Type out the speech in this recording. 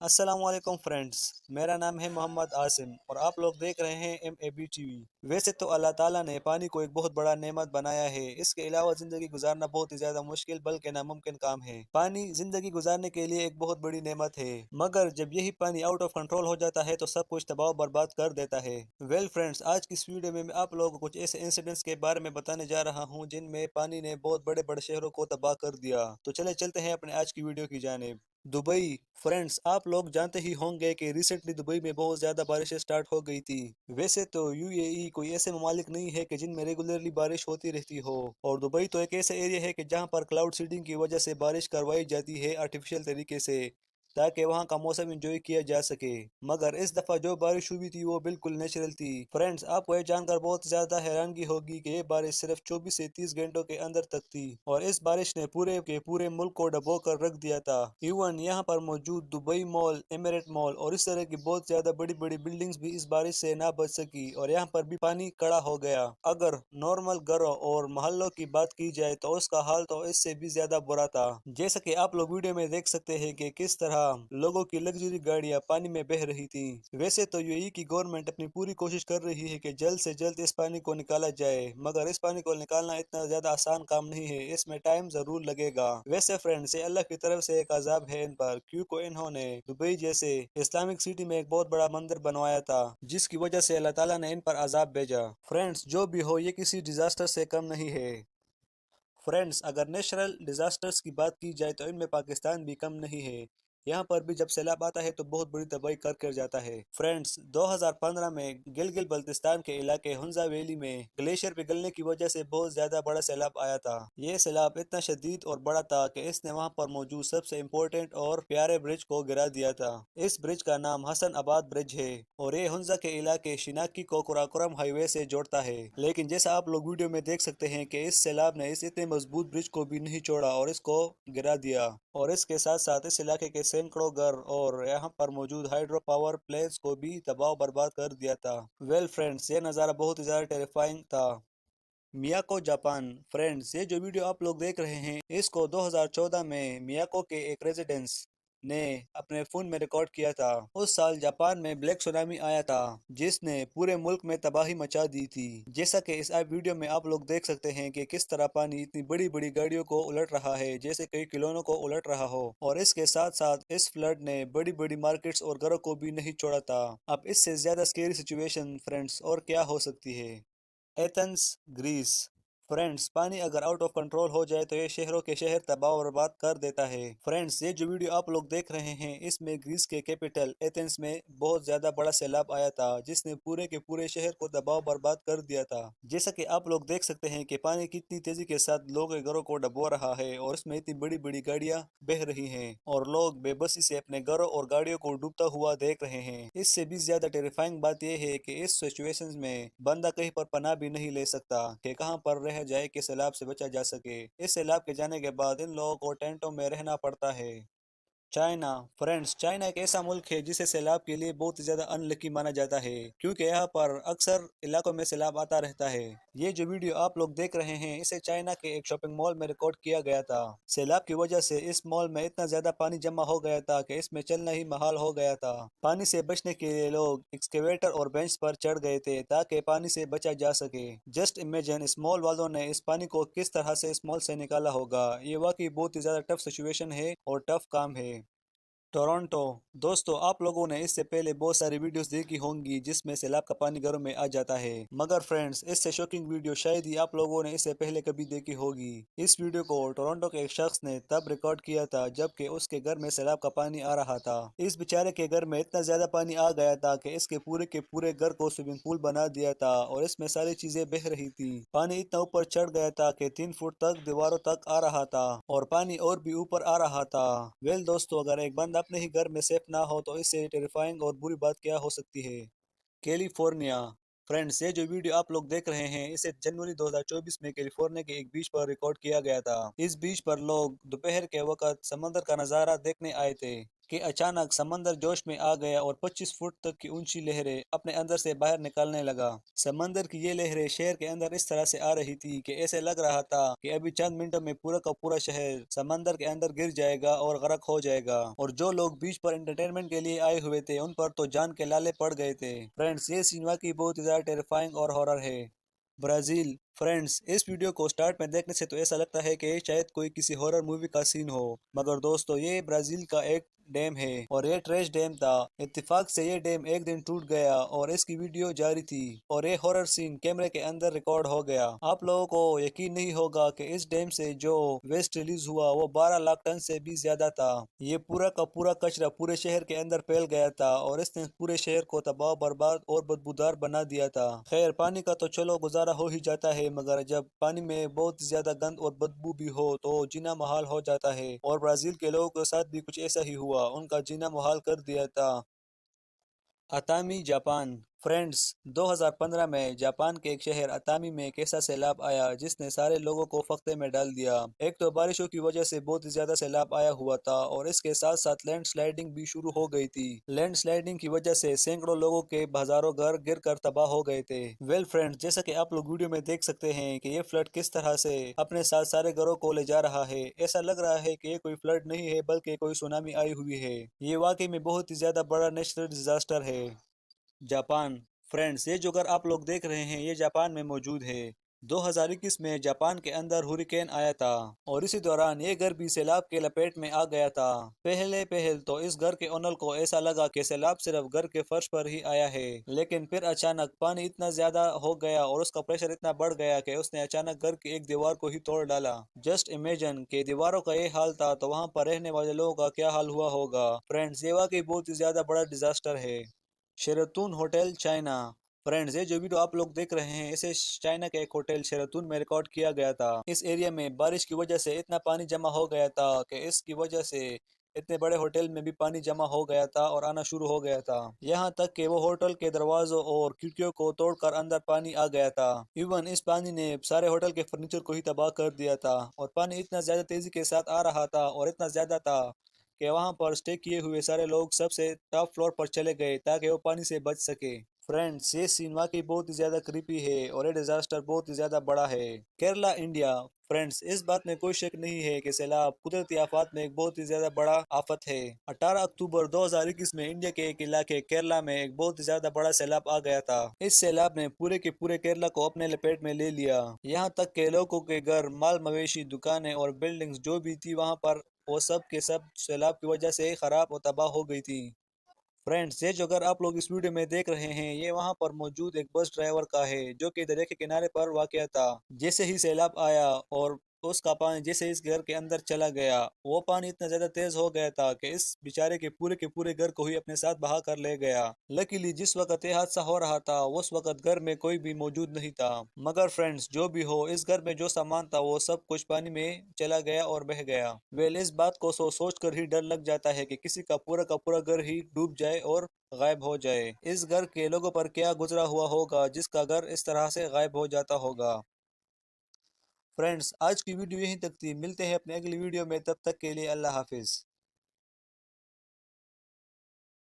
अस्सलाम वालेकुम फ्रेंड्स। मेरा नाम है मोहम्मद आसिम और आप लोग देख रहे हैं MAB टीवी। वैसे तो अल्लाह ताला ने पानी को एक बहुत बड़ा नेमत बनाया है। इसके अलावा जिंदगी गुजारना बहुत ही ज्यादा मुश्किल बल्कि नामुमकिन काम है। पानी जिंदगी गुजारने के लिए एक बहुत बड़ी नेमत है, मगर जब यही पानी आउट ऑफ कंट्रोल हो जाता है तो सब कुछ तबाह बर्बाद कर देता है। वेल फ्रेंड्स, आज की इस वीडियो में मैं आप लोगों को कुछ ऐसे इंसिडेंट्स के बारे में बताने जा रहा हूँ जिनमें पानी ने बहुत बड़े बड़े शहरों को तबाह कर दिया। तो चले चलते हैं अपने आज की वीडियो की जानिब। दुबई। फ्रेंड्स, आप लोग जानते ही होंगे कि रिसेंटली दुबई में बहुत ज़्यादा बारिशें स्टार्ट हो गई थी। वैसे तो UAE कोई ऐसे ममालिक नहीं है कि जिनमें रेगुलरली बारिश होती रहती हो, और दुबई तो एक ऐसा एरिया है कि जहां पर क्लाउड सीडिंग की वजह से बारिश करवाई जाती है आर्टिफिशियल तरीके से, ताकि वहां का मौसम एंजॉय किया जा सके। मगर इस दफ़ा जो बारिश हुई थी वो बिल्कुल नेचुरल थी। फ्रेंड्स, आपको ये जानकर बहुत ज़्यादा हैरानगी होगी कि ये बारिश सिर्फ 24 से 30 घंटों के अंदर तक थी, और इस बारिश ने पूरे के पूरे मुल्क को डबो कर रख दिया था। इवन यहाँ पर मौजूद दुबई मॉल, एमिरेट मॉल और इस तरह की बहुत ज़्यादा बड़ी बड़ी बिल्डिंग्स भी इस बारिश से ना बच सकी, और यहाँ पर भी पानी खड़ा हो गया। अगर नॉर्मल घरों और मोहल्लों की बात की जाए तो उसका हाल तो इससे भी ज्यादा बुरा था। जैसा कि आप लोग वीडियो में देख सकते हैं कि किस तरह लोगों की लग्जरी गाड़ियां पानी में बह रही थी। वैसे तो यूएई की गवर्नमेंट अपनी पूरी कोशिश कर रही है कि जल्द से जल्द इस पानी को निकाला जाए, मगर इस पानी को निकालना इतना ज्यादा आसान काम नहीं है, इसमें टाइम जरूर लगेगा। वैसे फ्रेंड्स, ये अल्लाह की तरफ से एक अजाब है इन पर, क्योंकि इन्होंने दुबई जैसे इस्लामिक सिटी में एक बहुत बड़ा मंदिर बनवाया था, जिसकी वजह से अल्लाह ताला ने इन पर अजाब भेजा। फ्रेंड्स, जो भी हो, ये किसी डिजास्टर से कम नहीं है। फ्रेंड्स, अगर नेचुरल डिजास्टर्स की बात की जाए तो इनमें पाकिस्तान भी कम नहीं है। यहाँ पर भी जब सैलाब आता है तो बहुत बड़ी तबाही कर कर जाता है। फ्रेंड्स, 2015 में गिलगित बल्तिस्तान के इलाके हुंजा वैली में ग्लेशियर पिघलने की वजह से बहुत ज्यादा बड़ा सैलाब आया था। ये सैलाब इतना शदीद और बड़ा था कि इसने वहाँ पर मौजूद सबसे इम्पोर्टेंट और प्यारे ब्रिज को गिरा दिया था। इस ब्रिज का नाम हसन आबाद ब्रिज है, और ये हुंजा के इलाके शिनाकी को कुराकोरम हाईवे से जोड़ता है। लेकिन जैसा आप लोग वीडियो में देख सकते हैं कि इस सैलाब ने इस इतने मजबूत ब्रिज को भी नहीं छोड़ा और इसको गिरा दिया, और इसके साथ साथ इस इलाके के सैकड़ों घर और यहाँ पर मौजूद हाइड्रो पावर प्लेन्स को भी तबाह बर्बाद कर दिया था। वेल फ्रेंड्स, ये नज़ारा बहुत ही ज़्यादा टेरिफाइंग था। मियाको जापान। फ्रेंड्स, ये जो वीडियो आप लोग देख रहे हैं इसको 2014 में मियाको के एक रेजिडेंस ने अपने फोन में रिकॉर्ड किया था। उस साल जापान में ब्लैक सुनामी आया था, जिसने पूरे मुल्क में तबाही मचा दी थी। जैसा कि इस वीडियो में आप लोग देख सकते हैं कि किस तरह पानी इतनी बड़ी बड़ी गाड़ियों को उलट रहा है, जैसे कई खिलौनों को उलट रहा हो, और इसके साथ साथ इस फ्लड ने बड़ी बड़ी मार्केट्स और घरों को भी नहीं छोड़ा था। अब इससे ज्यादा स्केरी सिचुएशन फ्रेंड्स और क्या हो सकती है। Athens, Greece. फ्रेंड्स, पानी अगर आउट ऑफ कंट्रोल हो जाए तो ये शहरों के शहर तबाह और बर्बाद कर देता है। फ्रेंड्स, ये जो वीडियो आप लोग देख रहे हैं इसमें ग्रीस के कैपिटल एथेंस में बहुत ज्यादा बड़ा सैलाब आया था, जिसने पूरे के पूरे शहर को तबाह बर्बाद कर दिया था। जैसा कि आप लोग देख सकते हैं कि पानी कितनी तेजी के साथ लोगों के घरों को डुबो रहा है, और इसमें इतनी बड़ी बड़ी गाड़ियां बह रही हैं और लोग बेबसी से अपने घरों और गाड़ियों को डूबता हुआ देख रहे हैं। इससे भी ज्यादा टेरिफाइंग बात यह है कि इस सिचुएशंस में बंदा कहीं पर पनाह भी नहीं ले सकता कि कहां पर रह जाए कि सैलाब से बचा जा सके। इस सैलाब के जाने के बाद इन लोगों को टेंटों में रहना पड़ता है। चाइना। फ्रेंड्स, चाइना एक ऐसा मुल्क है जिसे सैलाब के लिए बहुत ही ज्यादा अनलकी माना जाता है, क्योंकि यहाँ पर अक्सर इलाकों में सैलाब आता रहता है। ये जो वीडियो आप लोग देख रहे हैं इसे चाइना के एक शॉपिंग मॉल में रिकॉर्ड किया गया था। सैलाब की वजह से इस मॉल में इतना ज्यादा पानी जमा हो गया था कि इसमें चलना ही महाल हो गया था। पानी से बचने के लिए लोग एक्सकेवेटर और बेंच पर चढ़ गए थे ताकि पानी से बचा जा सके। जस्ट इमेजिन इस मॉल वालों ने इस पानी को किस तरह से इस मॉल से निकाला होगा। ये वाकई बहुत ही ज्यादा टफ सिचुएशन है और टफ काम है। टोरंटो। दोस्तों, आप लोगों ने इससे पहले बहुत सारी वीडियोस देखी होंगी जिसमें सैलाब का पानी घरों में आ जाता है, मगर फ्रेंड्स, इससे शॉकिंग वीडियो शायद ही आप लोगों ने इससे पहले कभी देखी होगी। इस वीडियो को टोरंटो के एक शख्स ने तब रिकॉर्ड किया था जबकि उसके घर में सैलाब का पानी आ रहा था। इस बेचारे के घर में इतना ज्यादा पानी आ गया था कि इसके पूरे के पूरे घर को स्विमिंग पूल बना दिया था, और इसमें सारी चीजें बह रही थी। पानी इतना ऊपर चढ़ गया था कि 3 फुट तक दीवारों तक आ रहा था, और पानी और भी ऊपर आ रहा था। वेल दोस्तों, अगर एक बंदा अपने ही घर में सेफ ना हो तो इससे टेरिफाइंग और बुरी बात क्या हो सकती है। कैलिफोर्निया। फ्रेंड्स, ये जो वीडियो आप लोग देख रहे हैं इसे जनवरी 2024 में कैलिफोर्निया के एक बीच पर रिकॉर्ड किया गया था। इस बीच पर लोग दोपहर के वक्त समंदर का नज़ारा देखने आए थे। کہ اچانک سمندر جوش میں آ گیا اور 25 فٹ تک کی اونچی لہریں اپنے اندر سے باہر نکالنے لگا۔ سمندر کی یہ لہریں شہر کے اندر اس طرح سے آ رہی تھی کہ ایسے لگ رہا تھا کہ ابھی چند منٹوں میں پورا کا پورا شہر سمندر کے اندر گر جائے گا اور غرق ہو جائے گا، اور جو لوگ بیچ پر انٹرٹینمنٹ کے لیے آئے ہوئے تھے ان پر تو جان کے لالے پڑ گئے تھے۔ فرینڈز، یہ سین واقعی بہت ہی زیادہ ٹیریفائنگ اور ہارر ہے۔ برازیل۔ فرینڈز، اس ویڈیو کو سٹارٹ میں دیکھنے سے تو ایسا لگتا ہے کہ یہ شاید کوئی کسی ہارر مووی کا سین ہو، مگر دوستو یہ برازیل کا ایک ڈیم ہے اور یہ ٹریش ڈیم تھا۔ اتفاق سے یہ ڈیم ایک دن ٹوٹ گیا اور اس کی ویڈیو جاری تھی اور یہ ہارر سین کیمرے کے اندر ریکارڈ ہو گیا۔ آپ لوگوں کو یقین نہیں ہوگا کہ اس ڈیم سے جو ویسٹ ریلیز ہوا وہ 12 لاکھ ٹن سے بھی زیادہ تھا۔ یہ پورا کا پورا کچرا پورے شہر کے اندر پھیل گیا تھا اور اس نے پورے شہر کو تباہ برباد اور بدبودار بنا دیا تھا۔ خیر، پانی کا تو چلو گزارا ہو ہی جاتا ہے، مگر جب پانی میں بہت زیادہ گند اور بدبو بھی ہو تو جینا محال ہو جاتا ہے، اور برازیل کے لوگوں کے ساتھ بھی کچھ ایسا ہی ہوا، ان کا جینا محال کر دیا تھا۔ اتامی، جاپان۔ فرینڈز، 2015 میں جاپان کے ایک شہر اتامی میں ایک ایسا سیلاب آیا جس نے سارے لوگوں کو فاقے میں ڈال دیا۔ ایک تو بارشوں کی وجہ سے بہت زیادہ سیلاب آیا ہوا تھا اور اس کے ساتھ ساتھ لینڈ سلائیڈنگ بھی شروع ہو گئی تھی۔ لینڈ سلائیڈنگ کی وجہ سے سینکڑوں لوگوں کے ہزاروں گھر گر کر تباہ ہو گئے تھے۔ فرینڈز، جیسا کہ آپ لوگ ویڈیو میں دیکھ سکتے ہیں کہ یہ فلڈ کس طرح سے اپنے ساتھ سارے گھروں کو لے جا رہا ہے۔ ایسا لگ رہا ہے کہ یہ کوئی فلڈ نہیں ہے بلکہ کوئی سونامی آئی ہوئی ہے۔ یہ واقعی میں بہت ہی زیادہ بڑا نیچرل ڈیزاسٹر ہے۔ جاپان۔ فرینڈز، یہ جو گھر آپ لوگ دیکھ رہے ہیں یہ جاپان میں موجود ہے۔ 2021 میں جاپان کے اندر ہریکین آیا تھا اور اسی دوران یہ گھر بھی سیلاب کے لپیٹ میں آ گیا تھا۔ پہل تو اس گھر کے اونر کو ایسا لگا کہ سیلاب صرف گھر کے فرش پر ہی آیا ہے، لیکن پھر اچانک پانی اتنا زیادہ ہو گیا اور اس کا پریشر اتنا بڑھ گیا کہ اس نے اچانک گھر کی ایک دیوار کو ہی توڑ ڈالا۔ جسٹ امیجن کہ دیواروں کا یہ حال تھا تو وہاں پر رہنے والے لوگوں کا کیا حال ہوا ہوگا۔ فرینڈز، یہ واقعی بہت ہی زیادہ بڑا ڈیزاسٹر ہے۔ شیراتون ہوٹل، چائنا۔ فرینڈز، یہ جو ویڈیو آپ لوگ دیکھ رہے ہیں اسے چائنا کے ایک ہوٹل شیراتون میں ریکارڈ کیا گیا تھا۔ اس ایریا میں بارش کی وجہ سے اتنا پانی جمع ہو گیا تھا کہ اس کی وجہ سے اتنے بڑے ہوٹل میں بھی پانی جمع ہو گیا تھا اور آنا شروع ہو گیا تھا، یہاں تک کہ وہ ہوٹل کے دروازوں اور کھڑکیوں کو توڑ کر اندر پانی آ گیا تھا۔ ایون اس پانی نے سارے ہوٹل کے فرنیچر کو ہی تباہ کر دیا تھا، اور پانی اتنا زیادہ تیزی کے ساتھ آ رہا تھا اور اتنا زیادہ تھا کہ وہاں پر اسٹے کیے ہوئے سارے لوگ سب سے ٹاپ فلور پر چلے گئے تاکہ وہ پانی سے بچ سکے۔ فرینڈز، یہ سین واقعی بہت ہی زیادہ کریپی ہے اور یہ ڈیزاسٹر بہت ہی زیادہ بڑا ہے۔ کیرلا، انڈیا۔ فرینڈز، اس بات میں کوئی شک نہیں ہے کہ سیلاب قدرتی آفات میں ایک بہت ہی زیادہ بڑا آفت ہے۔ 18 اکتوبر 2021 میں انڈیا کے ایک علاقے کیرلا میں ایک بہت ہی زیادہ بڑا سیلاب آ گیا تھا۔ اس سیلاب نے پورے کے پورے کیرلا کو اپنے لپیٹ میں لے لیا، یہاں تک کہ لوگوں کے گھر، مال مویشی، دکانیں اور بلڈنگز جو بھی تھی وہاں پر وہ سب کے سب سیلاب کی وجہ سے خراب اور تباہ ہو گئی تھی۔ فرینڈز، یہ جو گھر آپ لوگ اس ویڈیو میں دیکھ رہے ہیں یہ وہاں پر موجود ایک بس ڈرائیور کا ہے جو کہ دریا کے کنارے پر واقع تھا۔ جیسے ہی سیلاب آیا اور اس کا پانی جیسے اس گھر کے اندر چلا گیا، وہ پانی اتنا زیادہ تیز ہو گیا تھا کہ اس بیچارے کے پورے گھر کو ہی اپنے ساتھ بہا کر لے گیا۔ لکیلی جس وقت یہ حادثہ ہو رہا تھا اس وقت گھر میں کوئی بھی موجود نہیں تھا، مگر فرینڈز جو بھی ہو اس گھر میں جو سامان تھا وہ سب کچھ پانی میں چلا گیا اور بہہ گیا۔ اس بات کو سوچ کر ہی ڈر لگ جاتا ہے کہ کسی کا پورا گھر ہی ڈوب جائے اور غائب ہو جائے۔ اس گھر کے لوگوں پر کیا گزرا ہوا ہوگا جس کا گھر اس طرح سے غائب ہو جاتا ہوگا۔ فرینڈز، آج کی ویڈیو یہیں تک تھی، ملتے ہیں اپنے اگلی ویڈیو میں، تب تک کے لیے اللہ حافظ۔